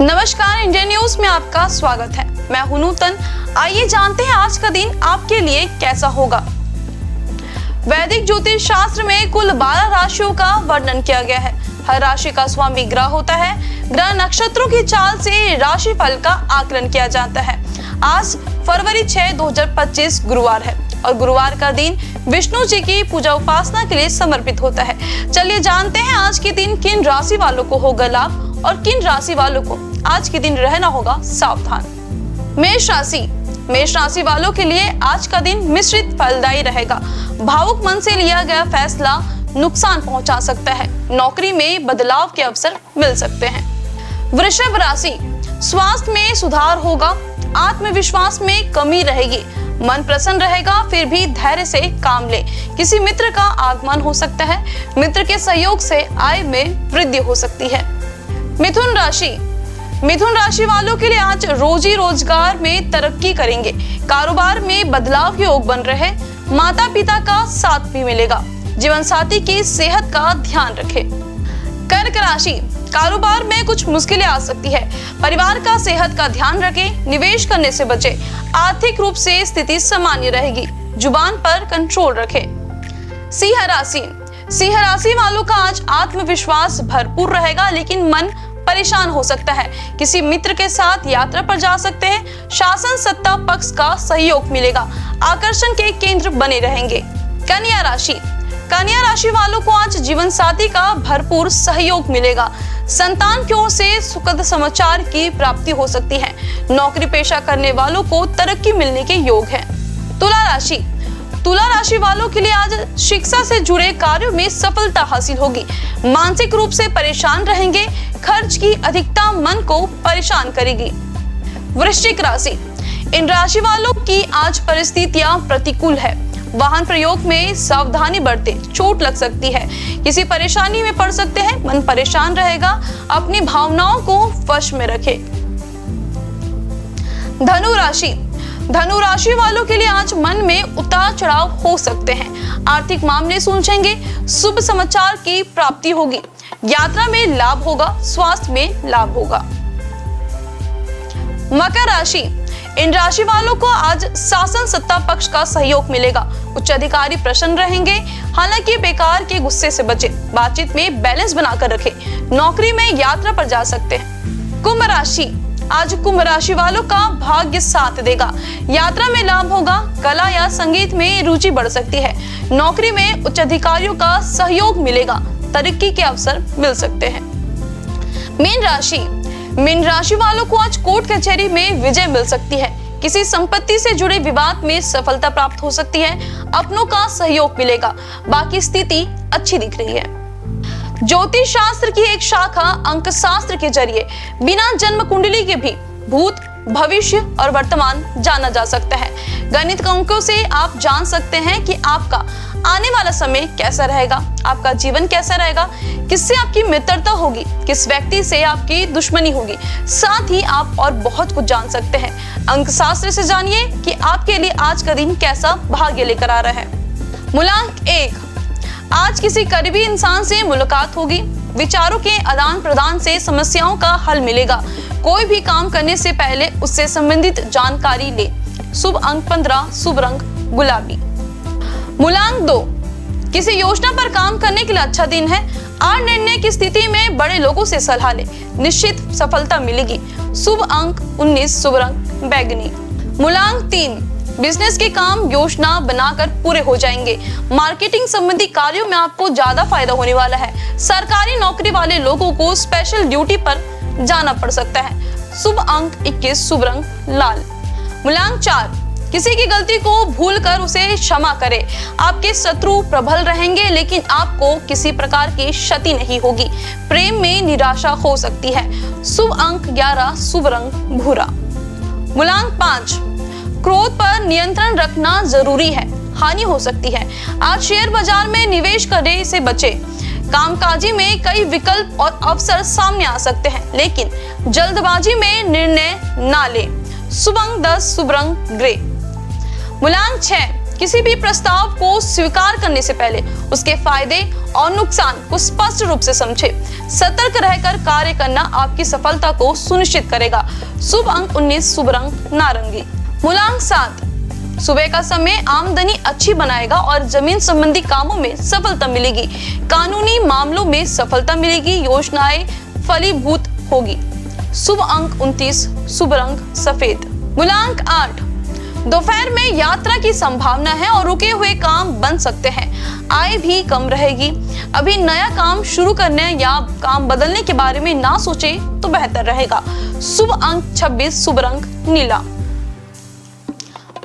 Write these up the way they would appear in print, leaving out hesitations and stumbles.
नमस्कार, India news में आपका स्वागत है। मैं हूं नूतन। आइए जानते हैं आज का दिन आपके लिए कैसा होगा। वैदिक ज्योतिष शास्त्र में कुल 12 राशियों का वर्णन किया गया है। हर राशि का स्वामी ग्रह होता है। ग्रह नक्षत्रों की चाल से राशि फल का आकलन किया जाता है। आज फरवरी 6, 2025 गुरुवार है और गुरुवार का दिन विष्णु जी की पूजा उपासना के लिए समर्पित होता है। चलिए जानते हैं आज के दिन किन राशि वालों को होगा लाभ और किन राशि वालों को आज के दिन रहना होगा सावधान। मेष राशि वालों के लिए आज का दिन मिश्रित फलदायी रहेगा। भावुक मन से लिया गया फैसला नुकसान पहुंचा सकता है। नौकरी में बदलाव के अवसर मिल सकते हैं। वृषभ राशि, स्वास्थ्य में सुधार होगा। आत्मविश्वास में कमी रहेगी। मन प्रसन्न रहेगा, फिर भी धैर्य से काम ले। किसी मित्र का आगमन हो सकता है। मित्र के सहयोग से आय में वृद्धि हो सकती है। मिथुन राशि वालों के लिए आज रोजी रोजगार में तरक्की करेंगे। कारोबार में बदलाव के योग बन रहे। माता पिता का साथ भी मिलेगा। जीवन साथी की सेहत का ध्यान रखें। कर्क राशि, कारोबार में कुछ मुश्किलें आ सकती है। परिवार का सेहत का ध्यान रखें। निवेश करने से बचें। आर्थिक रूप से स्थिति सामान्य रहेगी। जुबान पर कंट्रोल रखें। सिंह राशि वालों का आज आत्मविश्वास भरपूर रहेगा, लेकिन मन परेशान हो सकता है। किसी मित्र के साथ यात्रा पर जा सकते हैं। शासन सत्ता पक्ष का सहयोग मिलेगा। आकर्षण के केंद्र बने रहेंगे। कन्या राशि वालों को आज जीवन साथी का भरपूर सहयोग मिलेगा। संतान की ओर से सुखद समाचार की प्राप्ति हो सकती है। नौकरी पेशा करने वालों को तरक्की मिलने के योग है। तुला राशि वालों के लिए आज शिक्षा से जुड़े कार्यों में सफलता हासिल होगी। मानसिक रूप से परेशान रहेंगे। खर्च की अधिकता मन को परेशान करेगी। वृश्चिक राशि, इन राशि वालों की आज परिस्थितियां प्रतिकूल है। वाहन प्रयोग में सावधानी बरतें, चोट लग सकती है। किसी परेशानी में पड़ सकते हैं। मन परेशान रहेगा। अपनी भावनाओं को वश में रखें। धनु राशि वालों के लिए आज मन में उतार चढ़ाव हो सकते हैं। आर्थिक मामले सुलझेंगे। शुभ समाचार की प्राप्ति होगी। यात्रा में लाभ होगा। स्वास्थ्य में लाभ होगा। मकर राशि, इन राशि वालों को आज शासन सत्ता पक्ष का सहयोग मिलेगा। उच्च अधिकारी प्रसन्न रहेंगे। हालांकि बेकार के गुस्से से बचें। बातचीत में बैलेंस बनाकर रखें। नौकरी में यात्रा पर जा सकते हैं। कुंभ राशि वालों का भाग्य साथ देगा। यात्रा में लाभ होगा। कला या संगीत में रुचि बढ़ सकती है। नौकरी में उच्च अधिकारियों का सहयोग मिलेगा। तरक्की के अवसर मिल सकते हैं। मीन राशि वालों को आज कोर्ट कचहरी में विजय मिल सकती है। किसी संपत्ति से जुड़े विवाद में सफलता प्राप्त हो सकती है। अपनों का सहयोग मिलेगा। बाकी स्थिति अच्छी दिख रही है। ज्योतिष शास्त्र की एक शाखा अंक शास्त्र के जरिए बिना जन्म कुंडली के भी भूत, भविष्य और वर्तमान जाना जा सकता है। गणित के अंकों से आप जान सकते हैं कि आपका आने वाला समय कैसा रहेगा, आपका जीवन कैसा रहेगा, किससे आपकी मित्रता होगी, किस व्यक्ति से आपकी दुश्मनी होगी। साथ ही आप और बहुत कुछ जान सकते हैं। अंक शास्त्र से जानिए कि आपके लिए आज का दिन कैसा भाग्य लेकर आ रहा है। मूलांक 1, आज किसी करीबी इंसान से मुलाकात होगी। विचारों के आदान प्रदान से समस्याओं का हल मिलेगा। कोई भी काम करने से पहले उससे संबंधित जानकारी ले। शुभ अंक 15, शुभ रंग गुलाबी। मूलांक 2, किसी योजना पर काम करने के लिए अच्छा दिन है। आज निर्णय की स्थिति में बड़े लोगों से सलाह ले। निश्चित सफलता मिलेगी। शुभ अंक 19, शुभ रंग बैगनी। मूलांक 3, बिजनेस के काम योजना बनाकर पूरे हो जाएंगे। मार्केटिंग संबंधी कार्यों में आपको ज्यादा फायदा होने वाला है। सरकारी नौकरी वाले लोगों को स्पेशल ड्यूटी पर जाना पड़ सकता है। शुभ अंक 21, शुभ रंग लाल। मूलांक 4, किसी की गलती को भूलकर उसे क्षमा करें। आपके शत्रु प्रबल रहेंगे, लेकिन आपको किसी प्रकार की क्षति नहीं होगी। प्रेम में निराशा हो सकती है। शुभ अंक 11, शुभ रंग भूरा। मूलांक 5, क्रोध पर नियंत्रण रखना जरूरी है। हानि हो सकती है। आज शेयर बाजार में निवेश करने से बचें। कामकाजी में कई विकल्प और अवसर सामने आ सकते हैं, लेकिन जल्दबाजी में निर्णय ना लें। शुभ अंक 10, शुभ रंग ग्रे। मूलांक 6, किसी भी प्रस्ताव को स्वीकार करने से पहले उसके फायदे और नुकसान को स्पष्ट रूप से समझें। सतर्क रहकर कार्य करना आपकी सफलता को सुनिश्चित करेगा। शुभ अंक 19, शुभ रंग नारंगी। मूलांक 7, सुबह का समय आमदनी अच्छी बनाएगा और जमीन संबंधी कामों में सफलता मिलेगी। कानूनी मामलों में सफलता मिलेगी, योजनाएं फलीभूत होगी। शुभ अंक 29, शुभ रंग सफेद। मूलांक 8, दोपहर में यात्रा की संभावना है और रुके हुए काम बन सकते हैं। आय भी कम रहेगी। अभी नया काम शुरू करने या काम बदलने के बारे में ना सोचे तो बेहतर रहेगा। शुभ अंक 26, शुभ रंग नीला।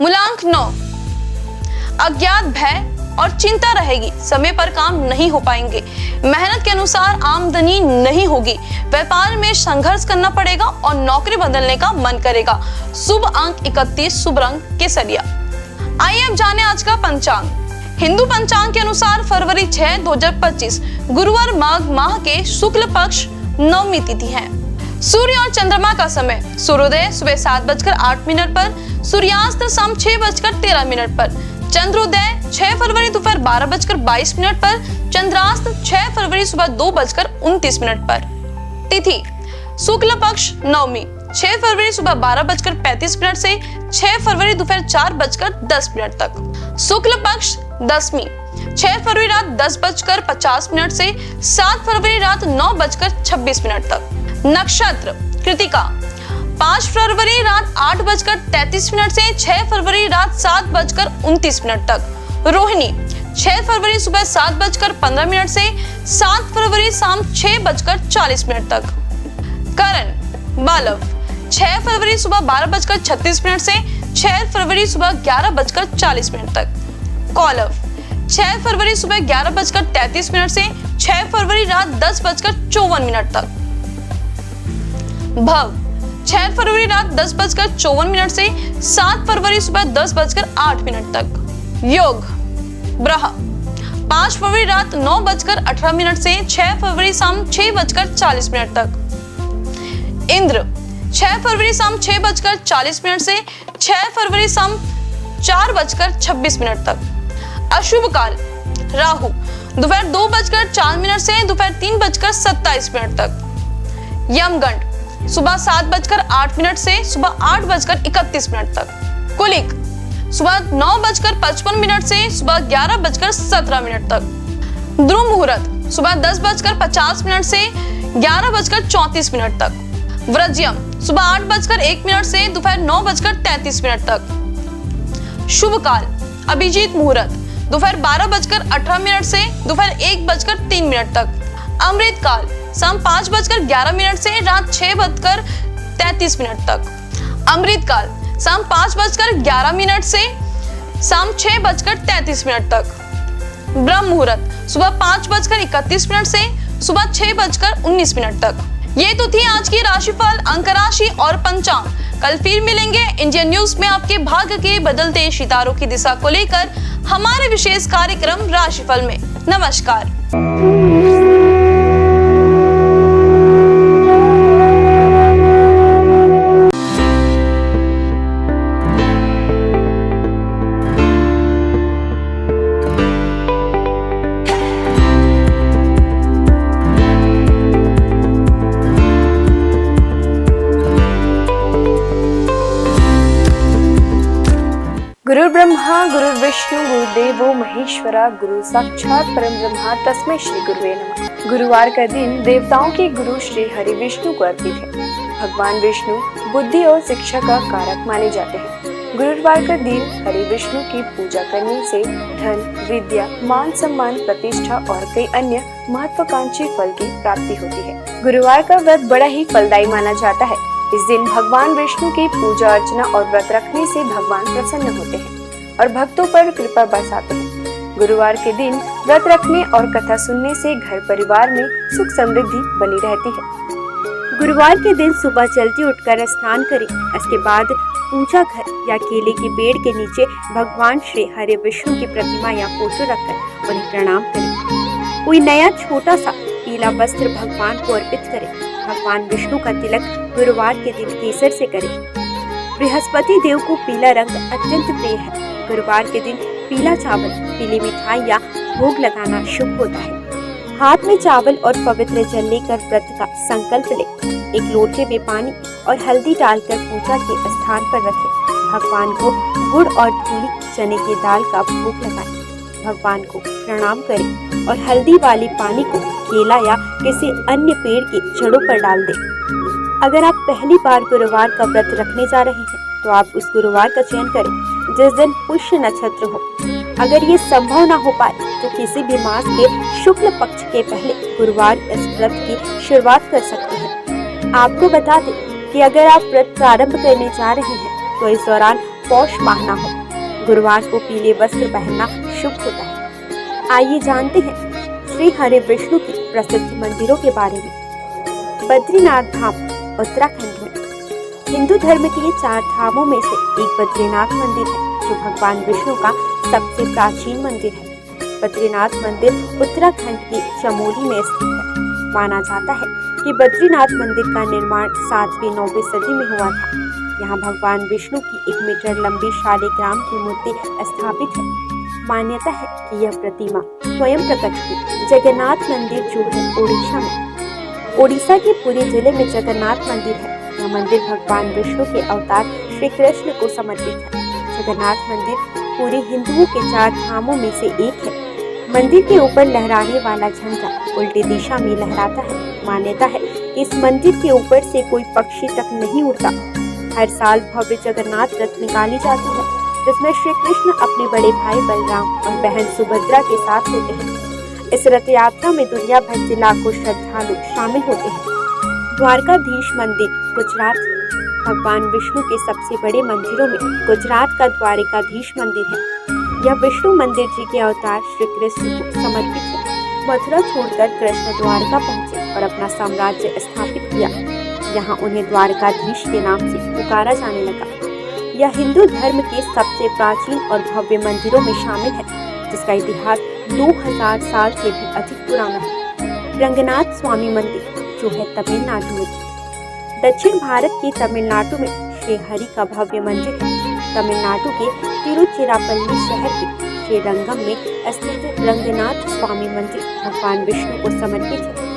मूलांक 9, अज्ञात भय और चिंता रहेगी। समय पर काम नहीं हो पाएंगे। मेहनत के अनुसार आमदनी नहीं होगी। व्यापार में संघर्ष करना पड़ेगा और नौकरी बदलने का मन करेगा। शुभ अंक 31, शुभ रंग केसरिया। आइए अब जाने आज का पंचांग। हिंदू पंचांग के अनुसार फरवरी 6, 2025 गुरुवार माघ माह के शुक्ल पक्ष नवमी तिथि है। सूर्य और चंद्रमा का समय, सूर्योदय सुबह 7:08 पर, सूर्यास्त शाम 6:13 पर, चंद्रोदय 6 फरवरी दोपहर 12:22 पर, चंद्रास्त 6 फरवरी सुबह 2:29 पर। तिथि शुक्ल पक्ष नवमी 6 फरवरी सुबह 12:35 से 6 फरवरी दोपहर 4:10 तक। शुक्ल पक्ष दसवीं 6 फरवरी रात 10:50 से 7 फरवरी रात 9:26 तक। नक्षत्र कृतिका 5 फरवरी रात 8:33 से 6 फरवरी रात 7:29 तक। रोहिणी 6 फरवरी सुबह 7:15 से 7 फरवरी शाम 6:40 तक। करण बालव 6 फरवरी सुबह 12:36 से 6 फरवरी सुबह 11:40 तक। कौलव 6 फरवरी सुबह 11:33 से 6 फरवरी रात 10:54 तक। भव 6 फरवरी रात 10:54 से 7 फरवरी सुबह 10:08 तक। योग ब्रह 5 फरवरी रात 9:18 से 6 फरवरी शाम 6:40 तक। इंद्र 6 फरवरी शाम 6:40 से 6 फरवरी शाम 4:26 तक। अशुभ काल राहु दोपहर 2:04 से दोपहर 3:27 तक। यमगंड सुबह 7:08 से सुबह 8:31 तक। कुलिक सुबह 9:55 से सुबह 11:17 तक। ध्रुव मुहूर्त सुबह 10:50 से 11:34 तक। व्रज्यम सुबह 8:01 से दोपहर 9:33 तक। शुभ काल अभिजीत मुहूर्त दोपहर 12:18 से दोपहर 1:03 तक। अमृत काल शाम 5:11 से रात 6:33 तक। अमृत काल शाम 5:11 से शाम 6:33 तक। ब्रह्म मुहूर्त सुबह 5:31 से सुबह 6:19 तक। ये तो थी आज की राशिफल, अंक राशि और पंचांग। कल फिर मिलेंगे इंडियन न्यूज में आपके भाग्य के बदलते सितारों की दिशा को लेकर हमारे विशेष कार्यक्रम राशिफल में। नमस्कार। गुरु ब्रह्मा गुरु विष्णु गुरुदेवो महेश्वरा, गुरु साक्षात परम ब्रह्मा तस्मै श्री गुरुवे नमः। गुरुवार का दिन देवताओं के गुरु श्री हरि विष्णु को अर्पित है। भगवान विष्णु बुद्धि और शिक्षा का कारक माने जाते हैं। गुरुवार का दिन हरि विष्णु की पूजा करने से धन, विद्या, मान सम्मान, प्रतिष्ठा और कई अन्य महत्वाकांक्षी फल की प्राप्ति होती है। गुरुवार का व्रत बड़ा ही फलदायी माना जाता है। इस दिन भगवान विष्णु की पूजा अर्चना और व्रत रखने से भगवान प्रसन्न होते हैं और भक्तों पर कृपा बरसाते हैं। गुरुवार के दिन व्रत रखने और कथा सुनने से घर परिवार में सुख समृद्धि बनी रहती है। गुरुवार के दिन सुबह जल्दी उठकर स्नान करें। इसके बाद पूजा घर या केले के पेड़ के नीचे भगवान श्री हरि विष्णु की प्रतिमा या फोटो रखकर उन्हें प्रणाम करें। कोई नया छोटा सा पीला वस्त्र भगवान को अर्पित करें। भगवान विष्णु का तिलक गुरुवार के दिन केसर से करें। बृहस्पति देव को पीला रंग अत्यंत प्रिय है। गुरुवार के दिन पीला चावल, पीली मिठाई या भोग लगाना शुभ होता है। हाथ में चावल और पवित्र जल लेकर व्रत का संकल्प ले। एक लोटे में पानी और हल्दी डालकर पूजा के स्थान पर रखें। भगवान को गुड़ और धूली चने की दाल का भोग लगाएं। भगवान को प्रणाम करें और हल्दी वाले पानी को केला या किसी अन्य पेड़ के जड़ों पर डाल दें। अगर आप पहली बार गुरुवार का व्रत रखने जा रहे हैं तो आप उस गुरुवार का चयन करें जिस दिन पुष्य नक्षत्र हो। अगर ये संभव न हो पाए तो किसी भी मास के शुक्ल पक्ष के पहले गुरुवार इस व्रत की शुरुआत कर सकते हैं। आपको बता दें कि अगर आप व्रत प्रारंभ करने जा रहे हैं तो इस दौरान पौष माह न हो। गुरुवार को पीले वस्त्र पहनना शुभ होता है। आइए जानते हैं श्री हरि विष्णु की प्रसिद्ध मंदिरों के बारे में। बद्रीनाथ धाम उत्तराखंड में हिंदू धर्म के 4 धामों में से एक बद्रीनाथ मंदिर है जो भगवान विष्णु का सबसे प्राचीन मंदिर है। बद्रीनाथ मंदिर उत्तराखंड के चमोली में स्थित है। माना जाता है कि बद्रीनाथ मंदिर का निर्माण 7वीं 9वीं सदी में हुआ था। यहाँ भगवान विष्णु की 1 मीटर लंबी शालिग्राम की मूर्ति स्थापित है। मान्यता है कि यह प्रतिमा स्वयं प्रकट हुई। जगन्नाथ मंदिर जो है ओडिशा में, ओडिशा के पुरी जिले में जगन्नाथ मंदिर है। यह मंदिर भगवान विष्णु के अवतार श्री कृष्ण को समर्पित है। जगन्नाथ मंदिर पूरे हिंदुओं के 4 धामों में से एक है। मंदिर के ऊपर लहराने वाला झंडा उल्टी दिशा में लहराता है। मान्यता है कि इस मंदिर के ऊपर से कोई पक्षी तक नहीं उड़ता। हर साल भव्य जगन्नाथ रथ निकाली जाती है जिसमें श्री कृष्ण अपने बड़े भाई बलराम और बहन सुभद्रा के साथ होते हैं। इस रथ यात्रा में दुनिया भर से लाखों श्रद्धालु शामिल होते हैं। द्वारकाधीश मंदिर गुजरात, भगवान विष्णु के सबसे बड़े मंदिरों में गुजरात का द्वारकाधीश मंदिर है। यह विष्णु मंदिर जी के अवतार श्री कृष्ण को समर्पित है। मथुरा छोड़कर कृष्ण द्वारका पहुंचे और अपना साम्राज्य स्थापित किया। यहाँ उन्हें द्वारकाधीश के नाम से पुकारा जाने लगा। यह हिंदू धर्म के सबसे प्राचीन और भव्य मंदिरों में शामिल है जिसका इतिहास 2000 साल से भी अधिक पुराना है। रंगनाथ स्वामी मंदिर जो है तमिलनाडु में। दक्षिण भारत के तमिलनाडु में श्री हरि का भव्य मंदिर है। तमिलनाडु के तिरुचिरापल्ली शहर के श्रीरंगम में स्थित रंगनाथ स्वामी मंदिर भगवान विष्णु को समर्पित है।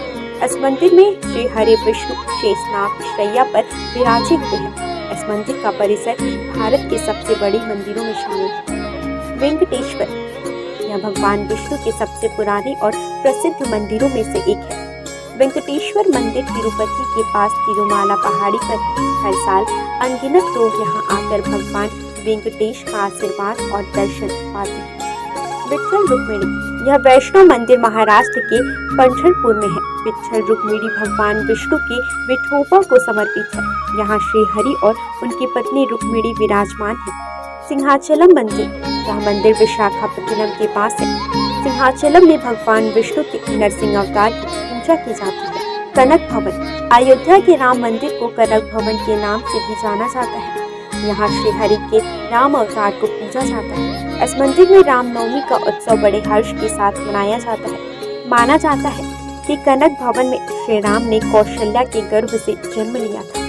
इस मंदिर में श्री हरि विष्णु शेषनाग शैया पर विराजे हुए हैं। इस मंदिर का परिसर भारत के सबसे बड़े मंदिरों में शामिल है। वेंकटेश्वर, यह भगवान विष्णु के सबसे पुराने और प्रसिद्ध मंदिरों में से एक है। वेंकटेश्वर मंदिर तिरुपति के पास तिरुमाला पहाड़ी पर है। हर साल अनगिनत लोग यहाँ आकर भगवान वेंकटेश का आशीर्वाद और दर्शन पाते हैं। विट्ठल रुक्मिणी, यह वैष्णो मंदिर महाराष्ट्र के पंढरपुर में है। विट्ठल रुक्मिणी भगवान विष्णु के विठोबा को समर्पित है। यहाँ श्री हरि और उनकी पत्नी रुक्मिणी विराजमान है। सिंहाचलम मंदिर, यह मंदिर विशाखापट्टनम के पास है। सिंहाचलम में भगवान विष्णु के नरसिंह अवतार की पूजा की जाती है। कनक भवन, अयोध्या के राम मंदिर को कनक भवन के नाम से भी जाना जाता है। यहाँ श्री हरि के राम अवतार को पूजा जाता है। इस मंदिर में रामनवमी का उत्सव बड़े हर्ष के साथ मनाया जाता है। माना जाता है कि कनक भवन में श्री राम ने कौशल्या के गर्भ से जन्म लिया था।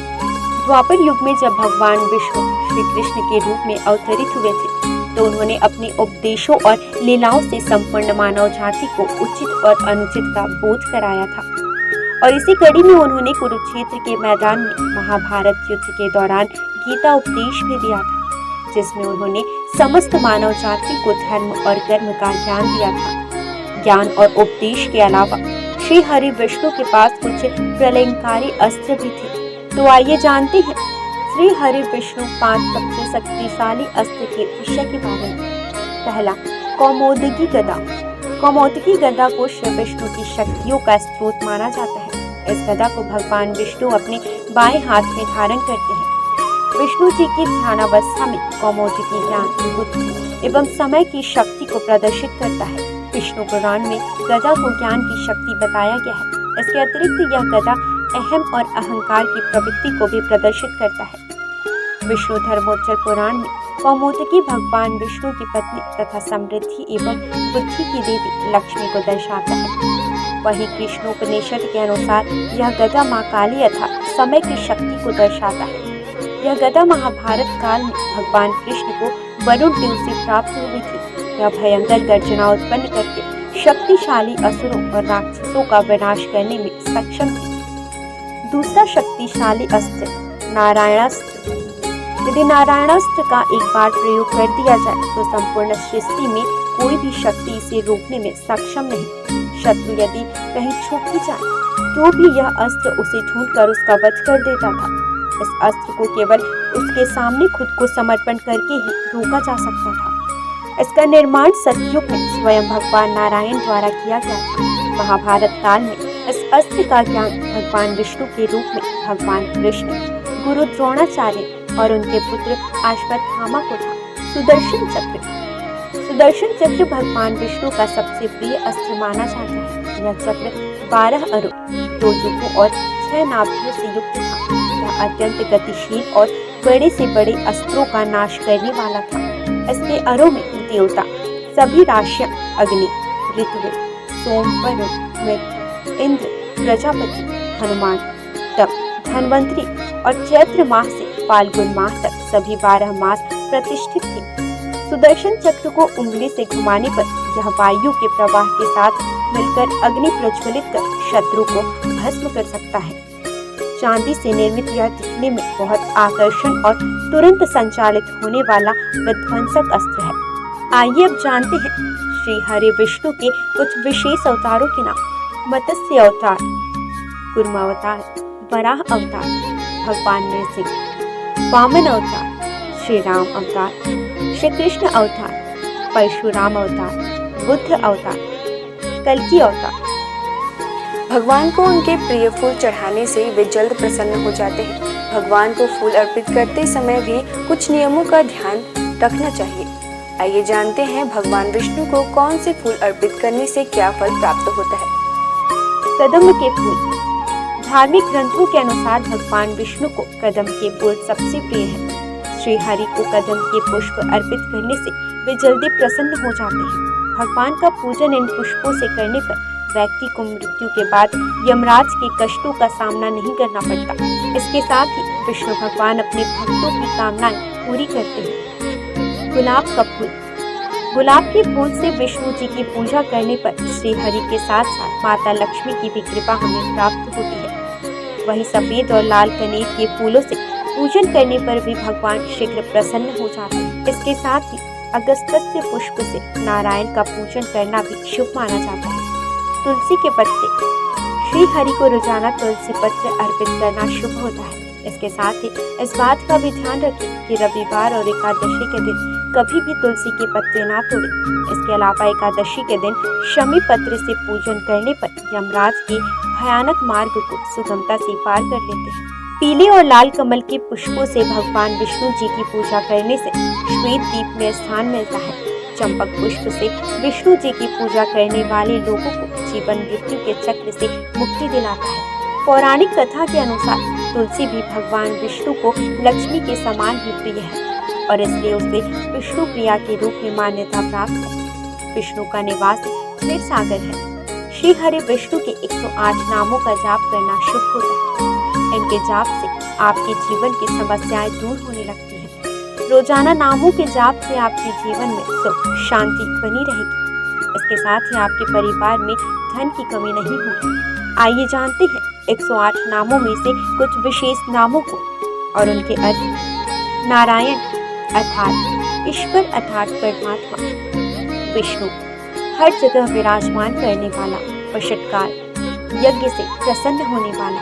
द्वापर युग में जब भगवान विष्णु श्री कृष्ण के रूप में अवतरित हुए थे तो उन्होंने अपने उपदेशों और लीलाओं से संपूर्ण मानव जाति को उचित और अनुचित का बोध कराया था। और इसी कड़ी में उन्होंने कुरुक्षेत्र के मैदान में महाभारत युद्ध के दौरान गीता उपदेश भी दिया था, जिसमें उन्होंने समस्त मानव जाति को धर्म और कर्म का ज्ञान दिया था। ज्ञान और उपदेश के अलावा श्री हरि विष्णु के पास कुछ प्रलयंकारी अस्त्र भी थे। तो आइए जानते हैं श्री हरि विष्णु 5 सबसे शक्तिशाली अस्त्र के विषय के बारे में। पहला, कौमोदकी गदा। कौमोदकी गदा को श्री विष्णु की शक्तियों का स्रोत माना जाता है। इस गदा को भगवान विष्णु अपने बाएं हाथ में धारण करते हैं। विष्णु जी की ध्यानावस्था में कौमोदकी ज्ञान, बुद्धि एवं समय की शक्ति को प्रदर्शित करता है। विष्णु पुराण में गदा को ज्ञान की शक्ति बताया गया है। इसके अतिरिक्त यह गदा अहम और अहंकार की प्रवृत्ति को भी प्रदर्शित करता है। विष्णु धर्मोत्तर पुराण में कौमोदकी भगवान विष्णु की पत्नी तथा समृद्धि एवं बुद्धि की देवी लक्ष्मी को दर्शाता है। वहीं कृष्णोपनिषद के अनुसार यह गदा माँ काली अर्थात समय की शक्ति को दर्शाता है। यह गदा महाभारत काल में भगवान कृष्ण को वरुण देव से प्राप्त हुई थी। यह भयंकर गर्जना उत्पन्न करके शक्तिशाली असुरों और राक्षसों का विनाश करने में सक्षम थी। दूसरा शक्तिशाली अस्त्र नारायणास्त्र। यदि नारायणास्त्र का एक बार प्रयोग कर दिया जाए तो संपूर्ण सृष्टि में कोई भी शक्ति इसे रोकने में सक्षम नहीं। शत्रु यदि कहीं छुप भी जाए तो भी यह अस्त्र उसे ढूंढकर उसका वध कर देता था। इस अस्त्र को केवल उसके सामने खुद को समर्पण करके ही रोका जा सकता था। इसका निर्माण सतयुग में स्वयं भगवान नारायण द्वारा किया गया था। महाभारत काल में इस अस्त्र का ज्ञान भगवान विष्णु के रूप में भगवान कृष्ण, गुरु द्रोणाचार्य और उनके पुत्र अश्वत्थामा को था। सुदर्शन चक्र भगवान विष्णु का सबसे प्रिय अस्त्र माना जाता है। यह चक्र 12 अरों, 2 युगों और 6 नाभियों से युक्त था। यह अत्यंत गतिशील और बड़े से बड़े अस्त्रों का नाश करने वाला था। इसके अरों में देवता, सभी राशियां, अग्नि, ऋत्विक, सोम, वरुण, मृत, इंद्र, प्रजापति, हनुमान, तप, धन्वंतरी और चैत्र माह से फाल्गुन माह तक सभी 12 मास प्रतिष्ठित थे। सुदर्शन चक्र को उंगली से घुमाने पर यह वायु के प्रवाह के साथ मिलकर अग्नि प्रज्वलित कर शत्रु को भस्म कर सकता है। चांदी से निर्मित यह दिखने में बहुत आकर्षण और तुरंत संचालित होने वाला विध्वंसक अस्त्र है। आइए अब जानते हैं श्री हरि विष्णु के कुछ विशेष अवतारों के नाम। मत्स्य अवतार, कूर्म अवतार, वराह अवतार, भगवान नृसिंह। वामन अवतार, श्री राम अवतार, श्री कृष्ण अवतार, परशुराम अवतार, बुद्ध अवतार, कल्कि अवतार। भगवान को उनके प्रिय फूल चढ़ाने से वे जल्द प्रसन्न हो जाते हैं। भगवान को फूल अर्पित करते समय भी कुछ नियमों का ध्यान रखना चाहिए। आइए जानते हैं भगवान विष्णु को कौन से फूल अर्पित करने से क्या फल प्राप्त होता है। कदम के फूल। धार्मिक ग्रंथों के अनुसार भगवान विष्णु को कदम के फूल सबसे प्रिय है। श्री हरि को कदम के पुष्प अर्पित करने से वे जल्दी प्रसन्न हो जाते हैं। भगवान का पूजन इन पुष्पों से करने पर व्यक्ति को मृत्यु के बाद यमराज के कष्टों का सामना नहीं करना पड़ता। इसके साथ ही विष्णु भगवान अपने भक्तों की कामनाएं पूरी करते हैं। गुलाब का फूल। गुलाब के फूल से विष्णु जी की पूजा करने पर श्री हरि के साथ साथ माता लक्ष्मी की भी कृपा हमें प्राप्त होती है। वही सफेद और लाल कनेर के फूलों से पूजन करने पर भी भगवान शीघ्र प्रसन्न हो जाते हैं। इसके साथ ही अगस्त्य पुष्प से नारायण का पूजन करना भी शुभ माना जाता है। तुलसी के पत्ते। श्री हरि को रोजाना तुलसी पत्र अर्पित करना शुभ होता है। इसके साथ ही इस बात का भी ध्यान रखें कि रविवार और एकादशी के दिन कभी भी तुलसी के पत्ते ना तोड़ें। इसके अलावा एकादशी के दिन शमी पत्र से पूजन करने पर यमराज के भयानक मार्ग को सुगमता से पार कर लेते हैं। पीले और लाल कमल के पुष्पों से भगवान विष्णु जी की पूजा करने से श्वेत दीप में स्थान मिलता है। चंपक पुष्प से विष्णु जी की पूजा करने वाले लोगों को जीवन मृत्यु के चक्र से मुक्ति दिलाता है। पौराणिक कथा के अनुसार तुलसी भी भगवान विष्णु को लक्ष्मी के समान ही प्रिय है और इसलिए उसे विष्णु प्रिया के रूप में मान्यता प्राप्त है। विष्णु का निवास क्षीर सागर है। श्री हरि विष्णु के 108 नामों का जाप करना शुभ होता है। इनके जाप से आपके जीवन की समस्याएं दूर होने लगती हैं। रोजाना नामों के जाप से आपके जीवन में सुख शांति बनी रहेगी। इसके साथ ही आपके परिवार में धन की कमी नहीं होगी। आइए जानते हैं 108 नामों में से कुछ विशेष नामों को और उनके अर्थ। नारायण अर्थात ईश्वर अर्थात परमात्मा। विष्णु हर जगह विराजमान करने वाला, वशटकार यज्ञ से प्रसन्न होने वाला।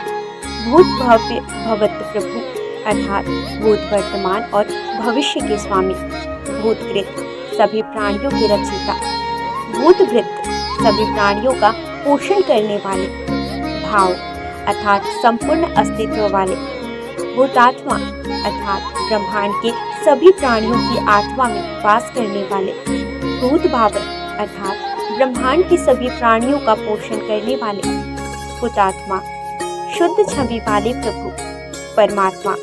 भूत भव्य भवत प्रभु अर्थात भूत वर्तमान और भविष्य के स्वामी। भूतकृत सभी प्राणियों के रचयिता। भूतभृत सभी प्राणियों का पोषण करने वाले। भाव अर्थात संपूर्ण अस्तित्व वाले। भूतात्मा अर्थात ब्रह्मांड के सभी प्राणियों की आत्मा में वास करने वाले। भूत भावन अर्थात ब्रह्मांड के सभी प्राणियों का पोषण करने वाले। हुतात्मा शुद्ध छवि वाले प्रभु परमात्मा।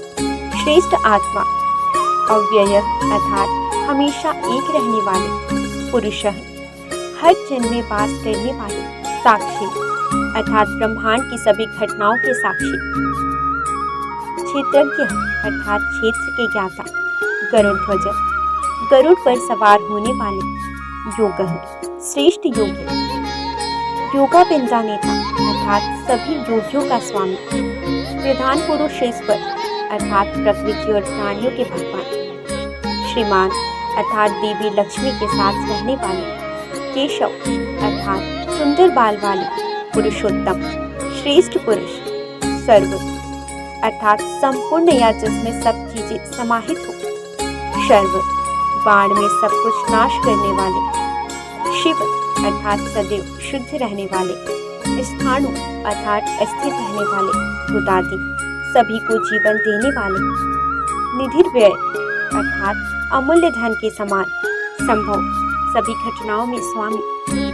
श्रेष्ठ आत्मा अव्यय अर्थात हमेशा एक रहने वाले। पुरुष हर जन्म में वास करने वाले। साक्षी अर्थात ब्रह्मांड की सभी घटनाओं के साक्षी। क्षेत्रज्ञ अर्थात क्षेत्र के ज्ञाता। गरुड़ ध्वज गरुड़ पर सवार होने वाले। योगः श्रेष्ठ योगी। योगा पिंडा नेता अर्थात सभी योगियों का स्वामी, प्रधान पुरुष ईश्वर अर्थात प्रकृति और प्राणियों के भगवान, श्रीमान अर्थात देवी लक्ष्मी के साथ रहने वाले, केशव अर्थात सुंदर बाल वाले, पुरुषोत्तम श्रेष्ठ पुरुष, सर्व अर्थात संपूर्ण या जिसमें सब चीजें समाहित हो, शर्व बाण में सब कुछ नाश करने वाले, शिव अर्थात सदैव शुद्ध रहने वाले, स्थाणु अर्थात स्थिर रहने वाले, बुदादि सभी को जीवन देने वाले, निधिर्व्यय अर्थात अमूल्य धन के समान, संभव सभी घटनाओं में स्वामी,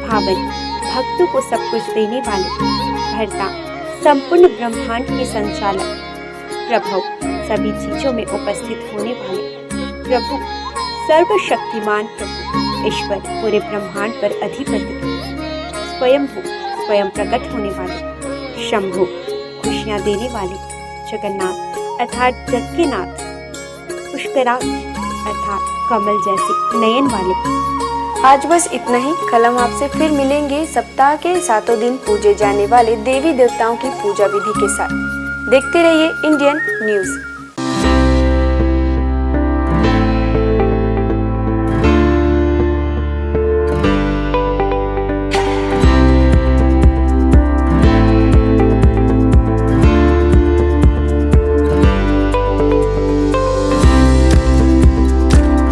भावन भक्तों को सब कुछ देने वाले, भर्ता संपूर्ण ब्रह्मांड के संचालक, प्रभु सभी चीजों में उपस्थित होने वाले, प्रभु सर्वशक्तिमान प्रभु ईश्वर पूरे ब्रह्मांड पर अधिपति, स्वयंभू स्वयं प्रकट होने वाले, शंभु खुशियां देने वाले, जगन्नाथ अर्थात जग के नाथ, पुष्कराज अर्थात कमल जैसे नयन वाले। आज बस इतना ही। कल हम आपसे फिर मिलेंगे सप्ताह के 7 दिन पूजे जाने वाले देवी देवताओं की पूजा विधि के साथ। देखते रहिए इंडियन न्यूज़।